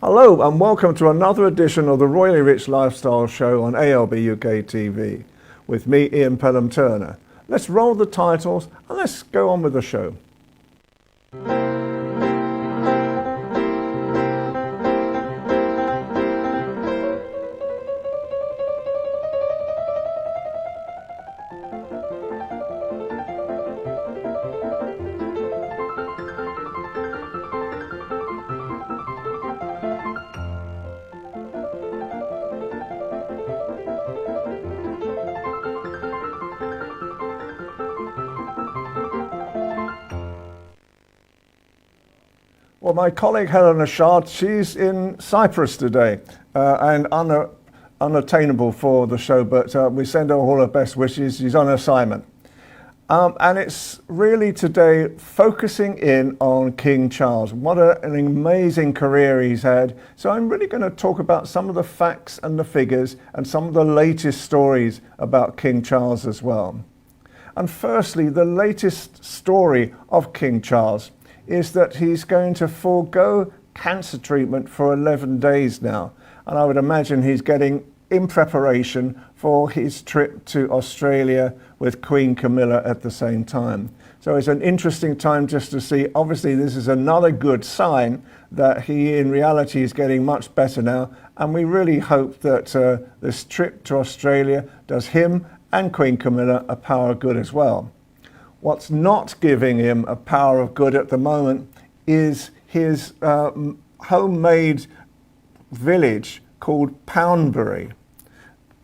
Hello and welcome to another edition of the Royally Rich Lifestyle Show on ALB UK TV with me, Ian Pelham Turner. Let's roll the titles and let's go on with the show. Well, my colleague Helena Chard, she's in Cyprus today and unattainable for the show, but we send her all her best wishes. She's on assignment. And it's really today focusing in on King Charles. What an amazing career he's had. So I'm really going to talk about some of the facts and the figures and some of the latest stories about King Charles as well. And firstly, the latest story of King Charles is that he's going to forego cancer treatment for 11 days now. And I would imagine he's getting in preparation for his trip to Australia with Queen Camilla at the same time. So it's an interesting time just to see. Obviously, this is another good sign that he in reality is getting much better now. And we really hope that this trip to Australia does him and Queen Camilla a power of good as well. What's not giving him a power of good at the moment is his homemade village called Poundbury.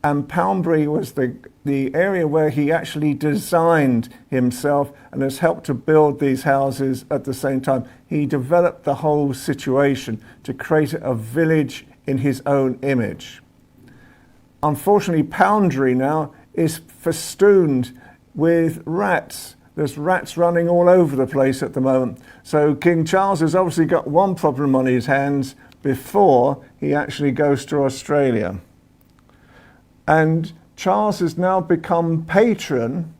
And Poundbury was the area where he actually designed himself and has helped to build these houses at the same time. He developed the whole situation to create a village in his own image. Unfortunately, Poundbury now is festooned with rats. There's rats running all over the place at the moment. So King Charles has obviously got one problem on his hands before he actually goes to Australia. And Charles has now become patron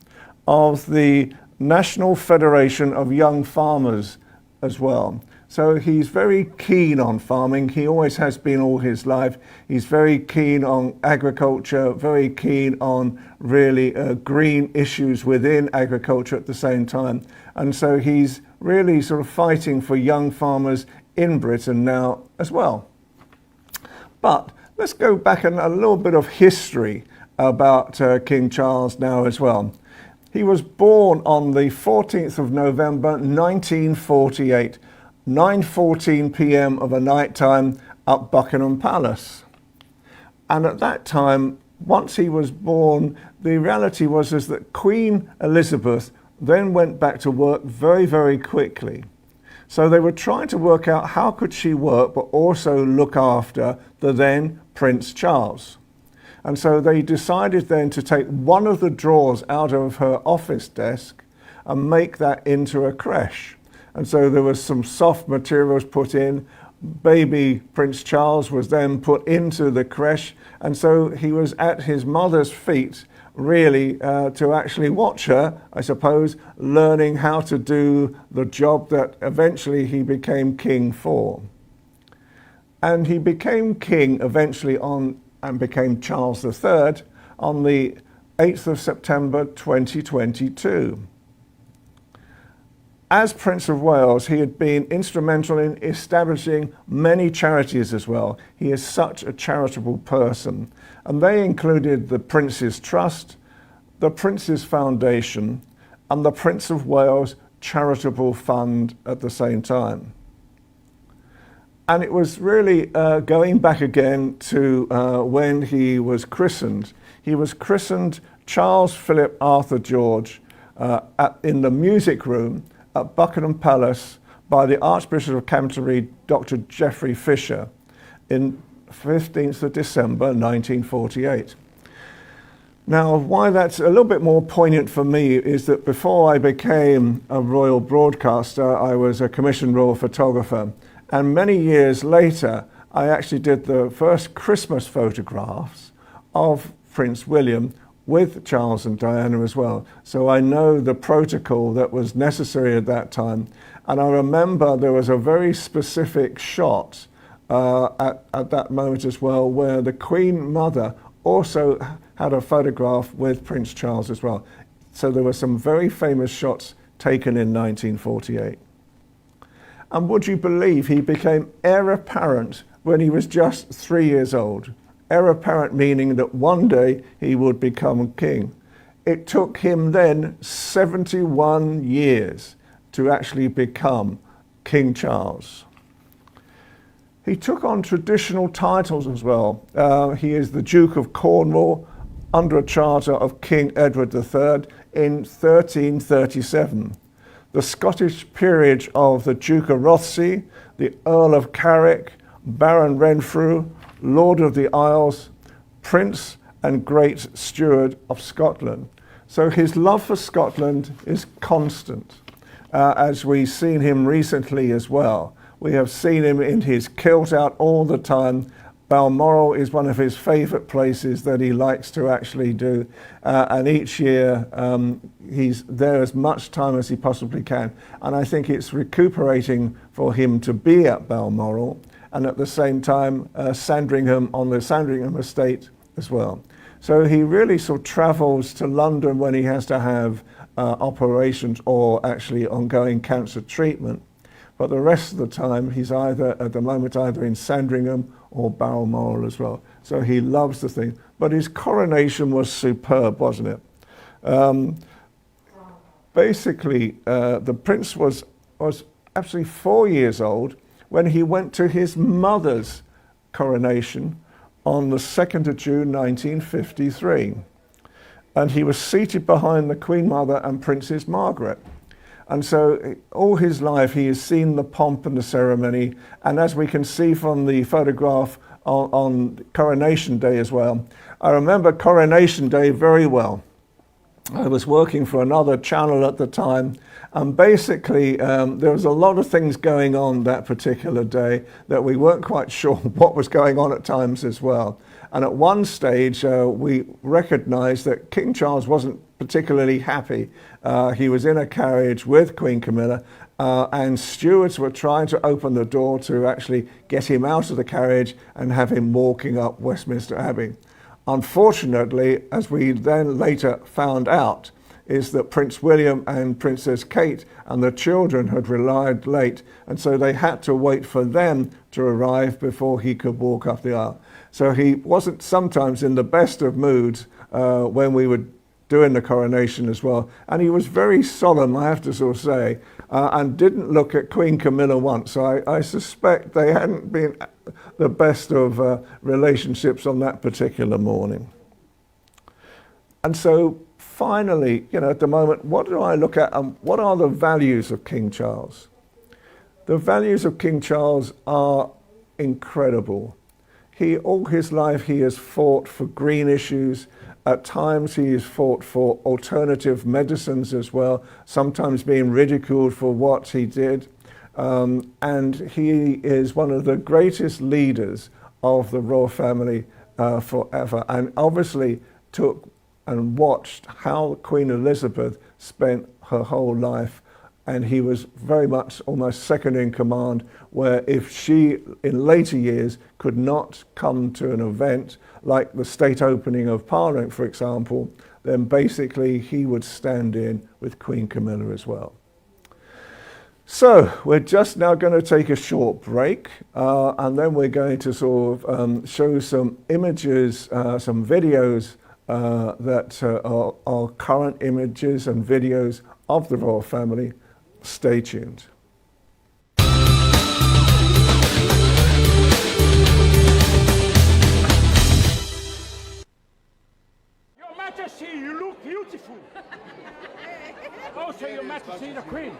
of the National Federation of Young Farmers as well. So he's very keen on farming. He always has been all his life. He's very keen on agriculture, very keen on really green issues within agriculture at the same time. And so he's really sort of fighting for young farmers in Britain now as well. But let's go back in a little bit of history about King Charles now as well. He was born on the 14th of November 1948. 9:14 p.m. of a night time at Buckingham Palace. And at that time, once he was born, the reality was that Queen Elizabeth then went back to work very, very quickly. So they were trying to work out how could she work but also look after the then Prince Charles. And so they decided then to take one of the drawers out of her office desk and make that into a creche. And so there was some soft materials put in. Baby Prince Charles was then put into the creche. And so he was at his mother's feet, really, to actually watch her, I suppose, learning how to do the job that eventually he became king for. And he became king eventually and became Charles III on the 8th of September 2022. As Prince of Wales, he had been instrumental in establishing many charities as well. He is such a charitable person. And they included the Prince's Trust, the Prince's Foundation, and the Prince of Wales Charitable Fund at the same time. And it was really going back again to when he was christened. He was christened Charles Philip Arthur George in the music room at Buckingham Palace by the Archbishop of Canterbury, Dr. Geoffrey Fisher, in 15th of December 1948. Now, why that's a little bit more poignant for me is that before I became a royal broadcaster, I was a commissioned royal photographer. And many years later, I actually did the first Christmas photographs of Prince William with Charles and Diana as well. So I know the protocol that was necessary at that time. And I remember there was a very specific shot at that moment as well, where the Queen Mother also had a photograph with Prince Charles as well. So there were some very famous shots taken in 1948. And would you believe he became heir apparent when he was just 3 years old? Heir apparent meaning that one day he would become king. It took him then 71 years to actually become King Charles. He took on traditional titles as well. He is the Duke of Cornwall under a charter of King Edward III in 1337. The Scottish peerage of the Duke of Rothesay, the Earl of Carrick, Baron Renfrew, Lord of the Isles, Prince and Great Steward of Scotland. So his love for Scotland is constant, as we've seen him recently as well. We have seen him in his kilt out all the time. Balmoral is one of his favourite places that he likes to actually do, and each year he's there as much time as he possibly can. And I think it's recuperating for him to be at Balmoral, and at the same time Sandringham, on the Sandringham estate as well. So he really sort of travels to London when he has to have operations or actually ongoing cancer treatment. But the rest of the time, he's either, at the moment, either in Sandringham or Balmoral as well. So he loves the thing. But his coronation was superb, wasn't it? Basically, the prince was actually 4 years old when he went to his mother's coronation on the 2nd of June, 1953. And he was seated behind the Queen Mother and Princess Margaret. And so all his life he has seen the pomp and the ceremony, and as we can see from the photograph on Coronation Day as well. I remember Coronation Day very well. I was working for another channel at the time, and basically there was a lot of things going on that particular day that we weren't quite sure what was going on at times as well. And at one stage we recognized that King Charles wasn't particularly happy. He was in a carriage with Queen Camilla, and stewards were trying to open the door to actually get him out of the carriage and have him walking up Westminster Abbey. Unfortunately, as we then later found out, is that Prince William and Princess Kate and the children had arrived late, and so they had to wait for them to arrive before he could walk up the aisle. So he wasn't sometimes in the best of moods when we were doing the coronation as well. And he was very solemn, I have to sort of say, and didn't look at Queen Camilla once. So I suspect they hadn't been the best of relationships on that particular morning. And so finally, you know, at the moment, what do I look at and what are the values of King Charles? The values of King Charles are incredible. All his life he has fought for green issues. At times he has fought for alternative medicines as well, sometimes being ridiculed for what he did. And he is one of the greatest leaders of the royal family forever, and obviously took and watched how Queen Elizabeth spent her whole life. And he was very much almost second in command, where if she, in later years, could not come to an event like the state opening of Parliament, for example, then basically he would stand in with Queen Camilla as well. So we're just now going to take a short break, and then we're going to sort of show some images, some videos that are current images and videos of the royal family. Stay tuned. Your Majesty, you look beautiful. Also, Your Majesty, the Queen.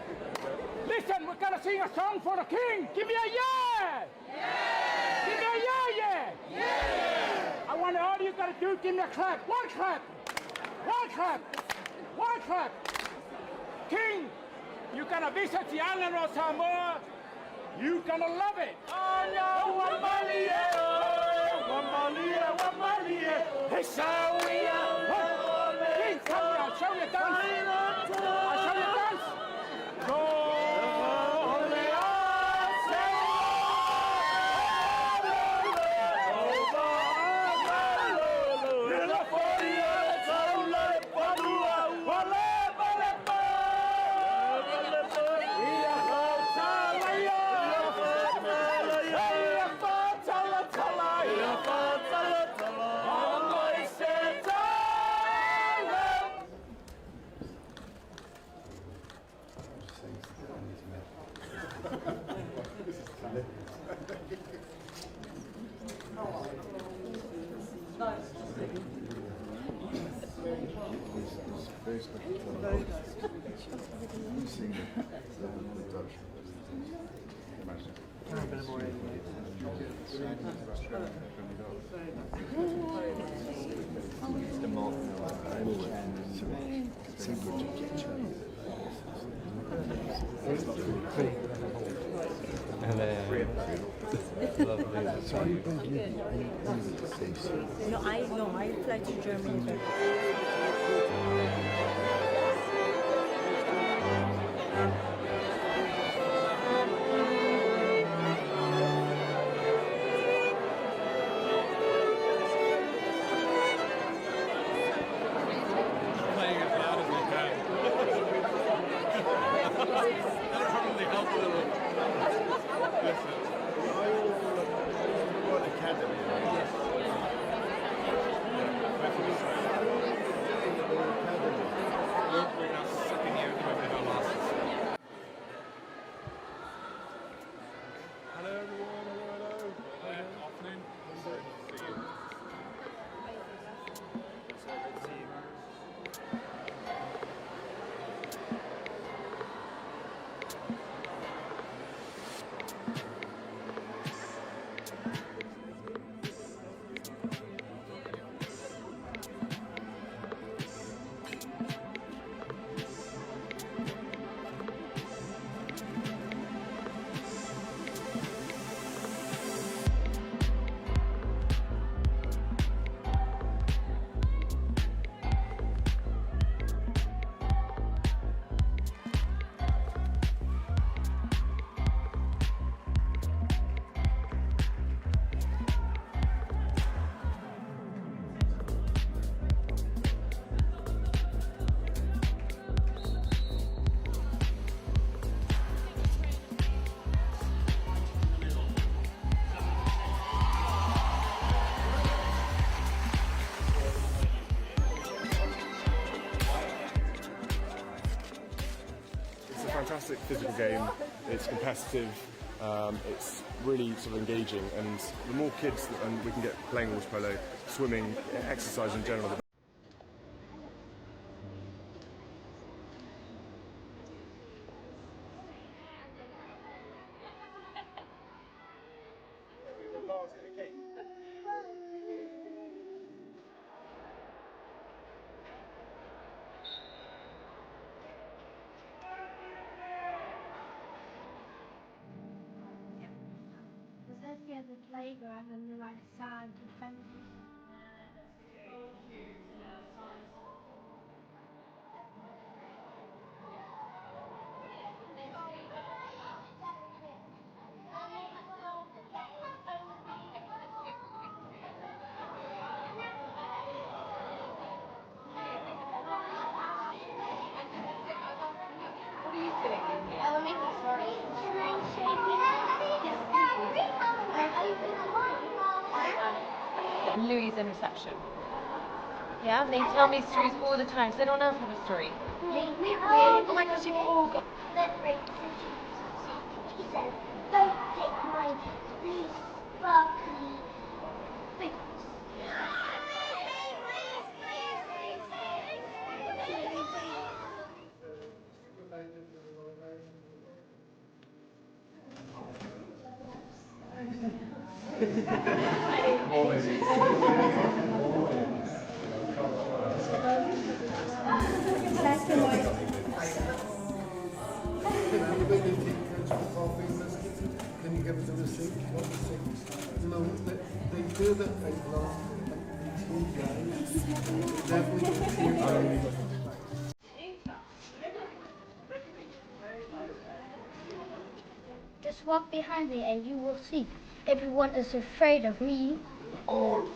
Listen, we're gonna sing a song for the King. Give me a yeah! Yeah! Give me a yeah, yeah! Yeah! I want all you gotta do, give me a clap. One clap! One clap! One clap! King! You're gonna visit the island of Samoa. You're gonna love it. Oh no, Wamalia, Wamalia, Wamalia. Hey, Sawia. King, come here, I'll show you a dance. I'll show you a dance. Go, No, I fly to Germany. It's a fantastic physical game. It's competitive. It's really sort of engaging, and the more kids that we can get playing water polo, swimming, exercise in general, the The playground on the right side of the fence. What are you doing? Elementary story. Louis in reception. Yeah, and they tell me stories all the time, so they don't have a story. Oh my gosh, you've all got... She said, don't take my really sparkly boots. Can you give us a receipt? What receipt? No, they do that as long as definitely. Just walk behind me and you will see. Everyone is afraid of me. Oh.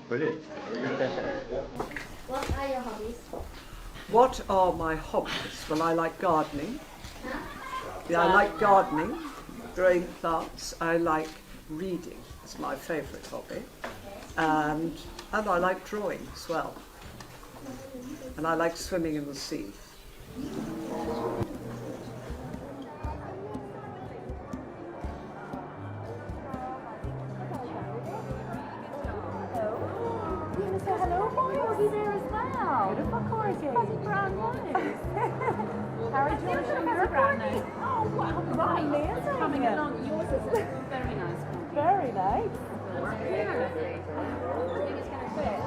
Brilliant. What are your hobbies? What are my hobbies? Well, I like gardening. Yeah, I like gardening, growing plants. I like reading. It's my favourite hobby. and I like drawing as well. And I like swimming in the sea. Hello, boy. I'll be there as well. Beautiful corgi. Fuzzy brown nose. Harry, do you want to show me your brown nose? Oh, wow. Right. Amazing. Coming along. Yours is very nice. Very nice. I think it's going to fit.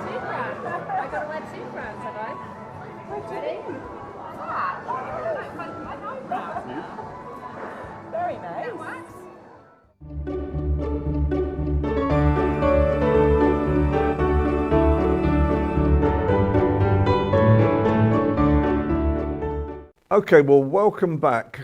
Two crowns. I got to wear 2 crowns, have I? Ready? Very nice. Okay, well, welcome back.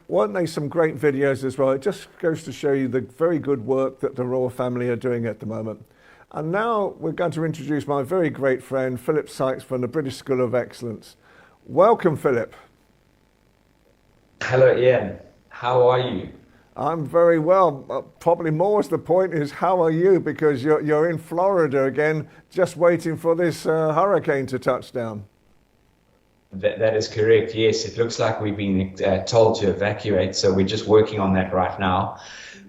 Weren't they some great videos as well? It just goes to show you the very good work that the royal family are doing at the moment. And now we're going to introduce my very great friend, Philip Sykes from the British School of Excellence. Welcome, Philip. Hello, Ian. How are you? I'm very well. Probably more is the point is, how are you? Because you're in Florida again, just waiting for this hurricane to touch down. That is correct. Yes, it looks like we've been told to evacuate, so we're just working on that right now.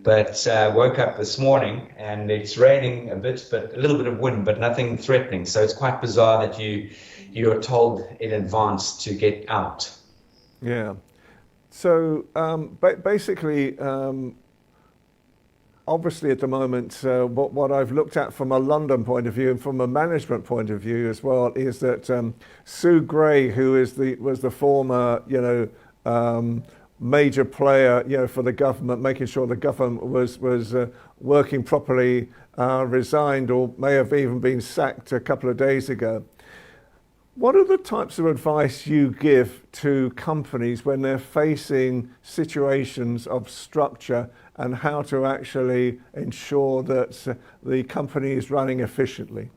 But woke up this morning and it's raining a bit, but a little bit of wind, but nothing threatening. So it's quite bizarre that you're told in advance to get out. Yeah. So basically, obviously at the moment, what I've looked at from a London point of view and from a management point of view as well is that Sue Gray, who was the former, major player, for the government, making sure the government was working properly, resigned or may have even been sacked a couple of days ago. What are the types of advice you give to companies when they're facing situations of structure and how to actually ensure that the company is running efficiently?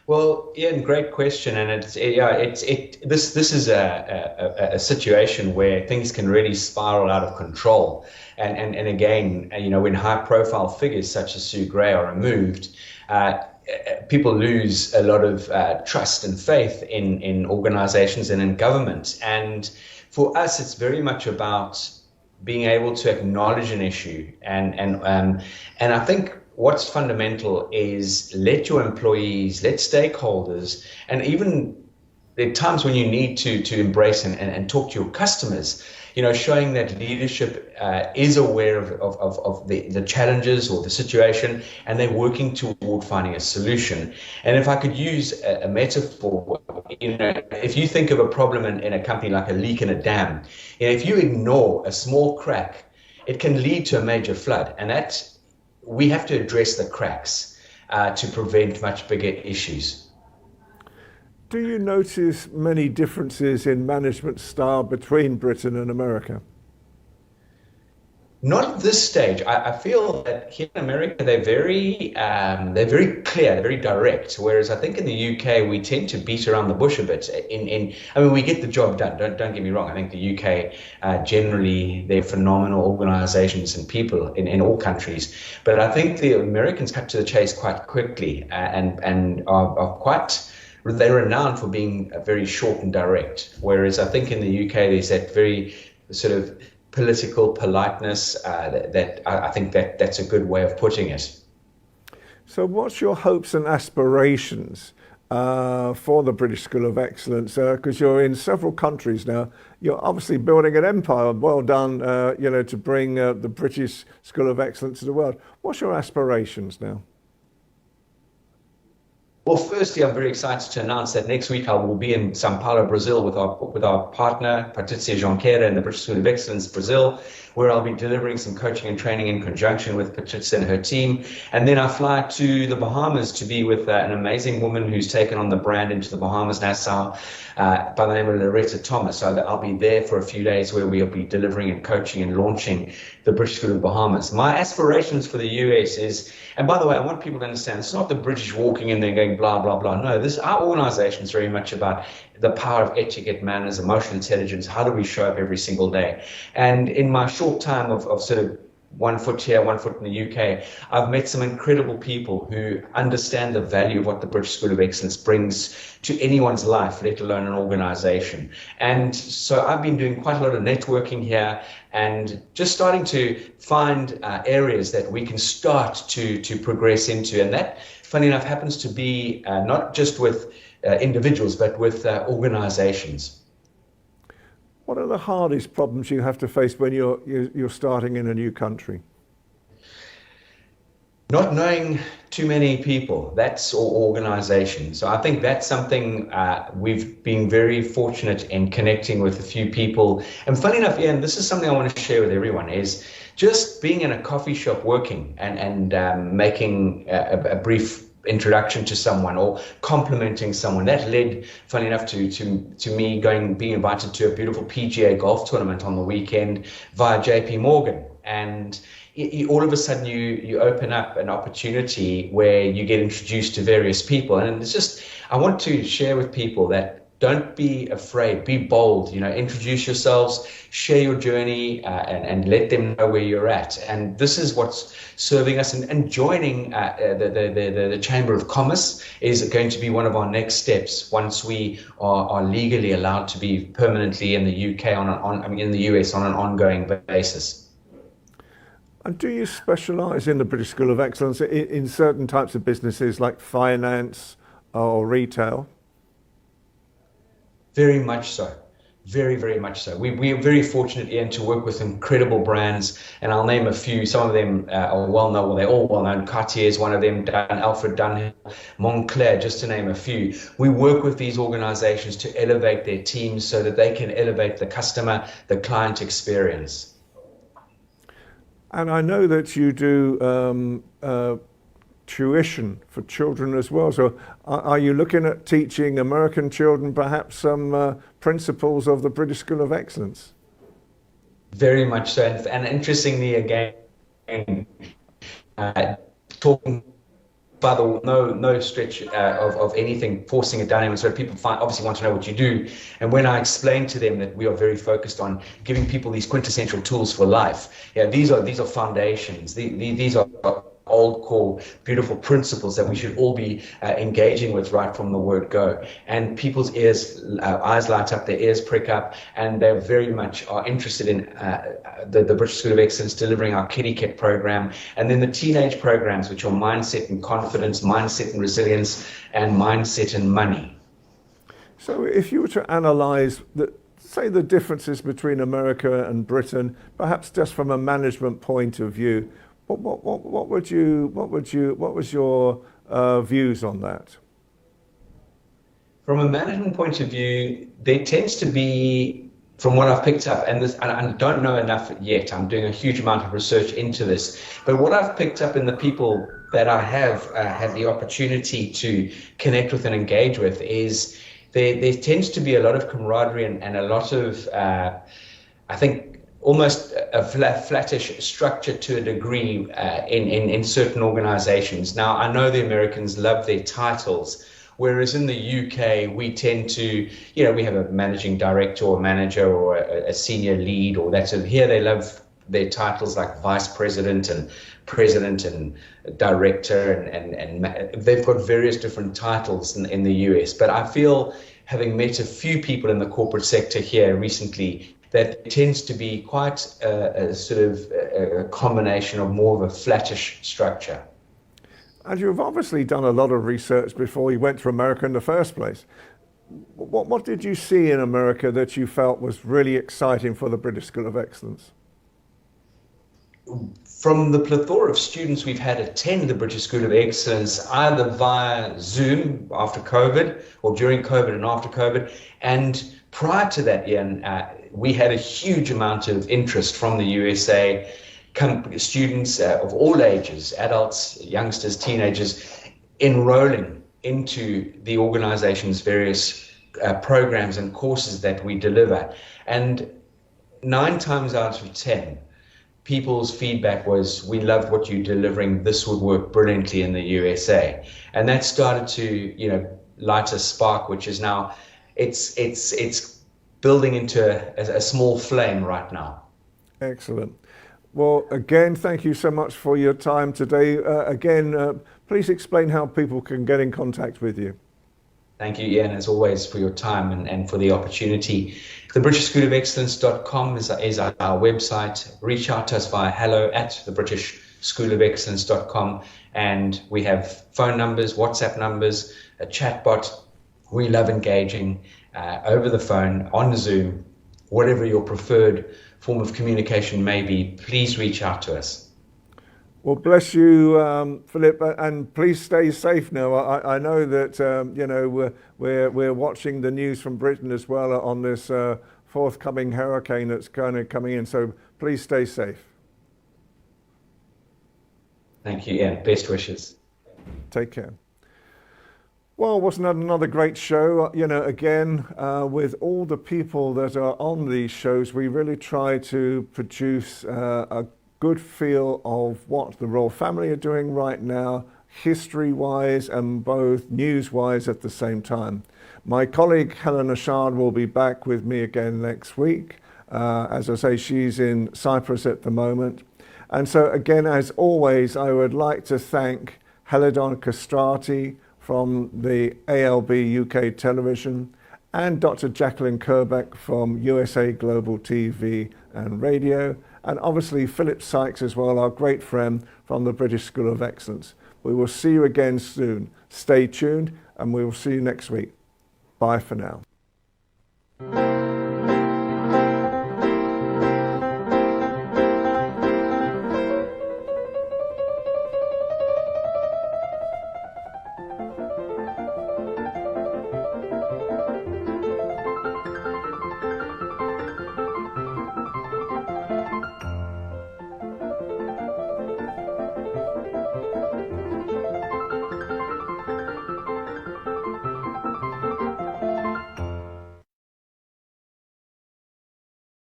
Well, Ian, great question, and this is a situation where things can really spiral out of control, and again, when high-profile figures such as Sue Gray are removed, people lose a lot of trust and faith in organizations and in government. And for us, it's very much about being able to acknowledge an issue. And I think what's fundamental is let your employees, let stakeholders, and even there are times when you need to embrace and talk to your customers, showing that leadership is aware of the challenges or the situation, and they're working toward finding a solution. And if I could use a metaphor, if you think of a problem in a company like a leak in a dam, if you ignore a small crack, it can lead to a major flood. And we have to address the cracks to prevent much bigger issues. Do you notice many differences in management style between Britain and America? Not at this stage. I feel that here in America they're very clear, they're very direct. Whereas I think in the UK we tend to beat around the bush a bit. We get the job done. Don't get me wrong. I think the UK generally they're phenomenal organisations and people in all countries. But I think the Americans cut to the chase quite quickly and are quite. They're renowned for being very short and direct. Whereas I think in the UK there's that very sort of political politeness that I think that's a good way of putting it. So what's your hopes and aspirations for the British School of Excellence? Because you're in several countries now. You're obviously building an empire. Well done, to bring the British School of Excellence to the world. What's your aspirations now? Well, firstly, I'm very excited to announce that next week I will be in São Paulo, Brazil, with our partner, Patrícia Junqueira, and the British School of Excellence, Brazil, where I'll be delivering some coaching and training in conjunction with Patrícia and her team. And then I fly to the Bahamas to be with an amazing woman who's taken on the brand into the Bahamas, Nassau, by the name of Loretta Thomas. So I'll be there for a few days where we'll be delivering and coaching and launching the British School of Bahamas. My aspirations for the US is, and by the way, I want people to understand, it's not the British walking in there going blah, blah, blah. No, our organization is very much about the power of etiquette, manners, emotional intelligence. How do we show up every single day? And in my short time of sort of one foot here, one foot in the UK, I've met some incredible people who understand the value of what the British School of Excellence brings to anyone's life, let alone an organization. And so I've been doing quite a lot of networking here and just starting to find areas that we can start to progress into. And that, funny enough, happens to be not just with individuals, but with organizations. What are the hardest problems you have to face when you're starting in a new country? Not knowing too many people, that's or organizations. So I think that's something we've been very fortunate in connecting with a few people. And funny enough, Ian, this is something I want to share with everyone, is just being in a coffee shop working and making a brief introduction to someone or complimenting someone. That led, funny enough, to me being invited to a beautiful PGA golf tournament on the weekend via JP Morgan. And all of a sudden you open up an opportunity where you get introduced to various people. And it's just, I want to share with people that don't be afraid, be bold, introduce yourselves, share your journey, and let them know where you're at. And this is what's serving us. And joining the Chamber of Commerce is going to be one of our next steps once we are legally allowed to be permanently in the UK in the US on an ongoing basis. And do you specialise in the British School of Excellence in certain types of businesses like finance or retail? Very much so. Very, very much so. We are very fortunate, Ian, to work with incredible brands, and I'll name a few. Some of them are well-known, well, they're all well-known. Cartier is one of them, Alfred Dunhill, Montclair, just to name a few. We work with these organizations to elevate their teams so that they can elevate the customer, the client experience. And I know that you do tuition for children as well. So are you looking at teaching American children perhaps some principles of the British School of Excellence? Very much so. And interestingly, again, talking by the no stretch of anything, forcing it down anyone. So people obviously want to know what you do. And when I explain to them that we are very focused on giving people these quintessential tools for life, these are foundations. These are old core beautiful principles that we should all be engaging with right from the word go. And people's eyes light up, their ears prick up, and they very much are interested in the British School of Excellence delivering our Kitty Kit program, and then the teenage programs, which are mindset and confidence, mindset and resilience, and mindset and money. So if you were to analyse say the differences between America and Britain, perhaps just from a management point of view, what was your views on that? From a management point of view, there tends to be, from what I've picked up, and I don't know enough yet, I'm doing a huge amount of research into this, but what I've picked up in the people that I have had the opportunity to connect with and engage with is there tends to be a lot of camaraderie and a lot of, I think, almost a flattish structure to a degree in certain organizations. Now, I know the Americans love their titles, whereas in the UK, we tend to, we have a managing director or manager or a senior lead or that. So here they love their titles like vice president and president and director, and they've got various different titles in the US. But I feel, having met a few people in the corporate sector here recently, that tends to be quite a sort of a combination of more of a flattish structure. And you've obviously done a lot of research before you went to America in the first place. What did you see in America that you felt was really exciting for the British School of Excellence? From the plethora of students we've had attend the British School of Excellence, either via Zoom after COVID or during COVID and after COVID, and prior to that, Ian, we had a huge amount of interest from the USA, students of all ages, adults, youngsters, teenagers, enrolling into the organization's various programs and courses that we deliver. And 9 times out of 10, people's feedback was, we loved what you're delivering, this would work brilliantly in the USA. And that started to, light a spark, which is now, it's building into a small flame right now. Excellent. Well, again, thank you so much for your time today. Please explain how people can get in contact with you. Thank you, Ian, as always, for your time and for the opportunity. The BritishSchoolOfExcellence.com is our website. Reach out to us via hello@thebritishschoolofexcellence.com, and we have phone numbers, WhatsApp numbers, a chatbot. We love engaging over the phone, on Zoom, whatever your preferred form of communication may be. Please reach out to us. Well, bless you, Philip, and please stay safe now. I know that we're watching the news from Britain as well on this forthcoming hurricane that's kind of coming in. So please stay safe. Thank you, Ian. Best wishes. Take care. Well, wasn't that another great show? Again, with all the people that are on these shows, we really try to produce a good feel of what the royal family are doing right now, history-wise and both news-wise at the same time. My colleague Helena Chard will be back with me again next week. As I say, she's in Cyprus at the moment. And so again, as always, I would like to thank Helena Chard from the ALB UK Television and Dr. Jacqueline Kerbeck from USA Global TV and Radio, and obviously Philip Sykes as well, our great friend from the British School of Excellence. We will see you again soon. Stay tuned and we will see you next week. Bye for now.